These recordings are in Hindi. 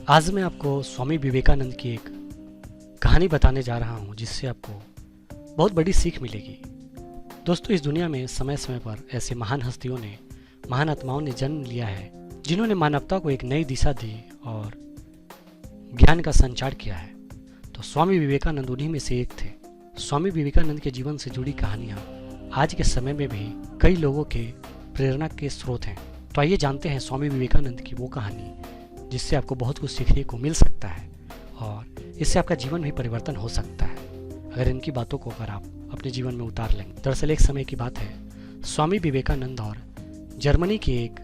आज मैं आपको स्वामी विवेकानंद की एक कहानी बताने जा रहा हूँ जिससे आपको बहुत बड़ी सीख मिलेगी। दोस्तों, इस दुनिया में समय समय पर ऐसे महान हस्तियों ने, महान आत्माओं ने जन्म लिया है जिन्होंने मानवता को एक नई दिशा दी और ज्ञान का संचार किया है। तो स्वामी विवेकानंद उन्हीं में से एक थे। स्वामी विवेकानंद के जीवन से जुड़ी कहानियाँ आज के समय में भी कई लोगों के प्रेरणा के स्रोत हैं। तो आइए जानते हैं स्वामी विवेकानंद की वो कहानी जिससे आपको बहुत कुछ सीखने को मिल सकता है और इससे आपका जीवन भी परिवर्तन हो सकता है अगर इनकी बातों को आप अपने जीवन में उतार लेंगे। दरअसल एक समय की बात है, स्वामी विवेकानंद और जर्मनी के एक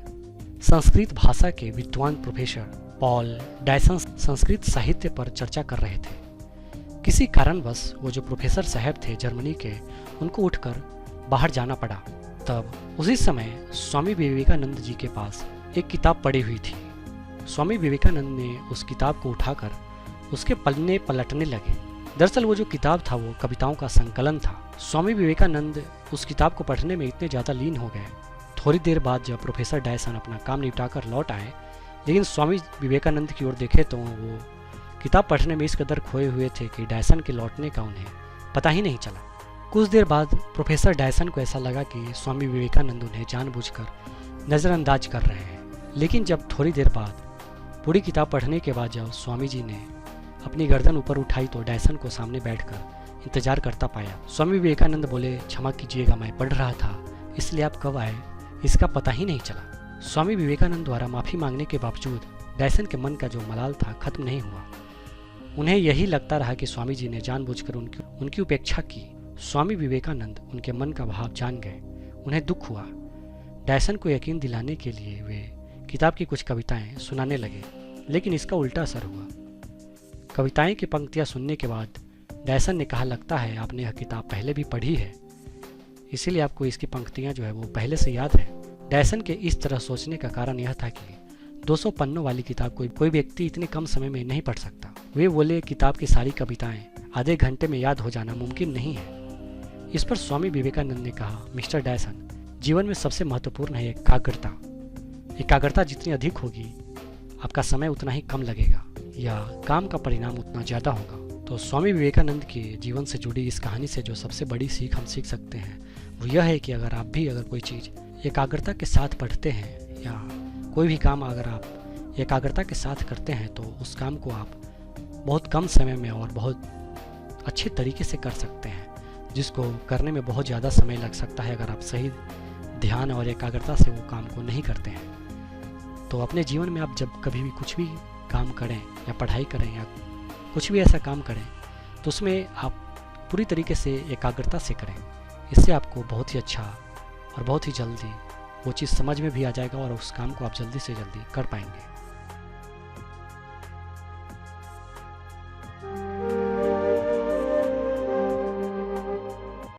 संस्कृत भाषा के विद्वान प्रोफेसर पॉल डायसन संस्कृत साहित्य पर चर्चा कर रहे थे। किसी कारणवश वो जो प्रोफेसर साहब थे जर्मनी के, उनको उठकर बाहर जाना पड़ा। तब उसी समय स्वामी विवेकानंद जी के पास एक किताब पड़ी हुई थी। स्वामी विवेकानंद ने उस किताब को उठाकर उसके पन्ने पलटने लगे। दरअसल वो जो किताब था वो कविताओं का संकलन था। स्वामी विवेकानंद उस किताब को पढ़ने में इतने ज़्यादा लीन हो गए। थोड़ी देर बाद जब प्रोफेसर डायसन अपना काम निपटाकर लौट आए, लेकिन स्वामी विवेकानंद की ओर देखे तो वो किताब पढ़ने में इस कदर खोए हुए थे कि डायसन के लौटने का उन्हें पता ही नहीं चला। कुछ देर बाद प्रोफेसर डायसन को ऐसा लगा कि स्वामी विवेकानंद उन्हें जानबूझकर नज़रअंदाज कर रहे हैं। लेकिन जब थोड़ी देर बाद पूरी किताब पढ़ने के बाद जब स्वामी जी ने अपनी गर्दन ऊपर उठाई तो डायसन को सामने बैठकर इंतजार करता पाया। स्वामी विवेकानंद बोले, क्षमा कीजिएगा, मैं पढ़ रहा था, इसलिए आप कब आए इसका पता ही नहीं चला। स्वामी विवेकानंद द्वारा माफ़ी मांगने के बावजूद डायसन के मन का जो मलाल था खत्म नहीं हुआ। उन्हें यही लगता रहा कि स्वामी जी ने जानबूझकर उनकी उपेक्षा की। स्वामी विवेकानंद उनके मन का भाव जान गए। उन्हें दुख हुआ। डायसन को यकीन दिलाने के लिए वे किताब की कुछ कविताएं सुनाने लगे, लेकिन इसका उल्टा असर हुआ। कविताएं की पंक्तियां सुनने के बाद डायसन ने कहा, लगता है आपने यह किताब पहले भी पढ़ी है, इसीलिए आपको इसकी पंक्तियां जो है वो पहले से याद है। डायसन के इस तरह सोचने का कारण यह था कि 200 पन्नों वाली किताब कोई व्यक्ति इतने कम समय में नहीं पढ़ सकता। वे बोले, किताब की सारी कविताएं आधे घंटे में याद हो जाना मुमकिन नहीं है। इस पर स्वामी विवेकानंद ने कहा, मिस्टर डायसन, जीवन में सबसे महत्वपूर्ण है एकाग्रता। एकाग्रता जितनी अधिक होगी आपका समय उतना ही कम लगेगा या काम का परिणाम उतना ज़्यादा होगा। तो स्वामी विवेकानंद के जीवन से जुड़ी इस कहानी से जो सबसे बड़ी सीख हम सीख सकते हैं वो यह है कि अगर कोई चीज़ एकाग्रता के साथ पढ़ते हैं या कोई भी काम अगर आप एकाग्रता के साथ करते हैं तो उस काम को आप बहुत कम समय में और बहुत अच्छे तरीके से कर सकते हैं, जिसको करने में बहुत ज़्यादा समय लग सकता है अगर आप सही ध्यान और एकाग्रता से वो काम को नहीं करते हैं। तो अपने जीवन में आप जब कभी भी कुछ भी काम करें या पढ़ाई करें या कुछ भी ऐसा काम करें तो उसमें आप पूरी तरीके से एकाग्रता से करें। इससे आपको बहुत ही अच्छा और बहुत ही जल्दी वो चीज़ समझ में भी आ जाएगा और उस काम को आप जल्दी से जल्दी कर पाएंगे।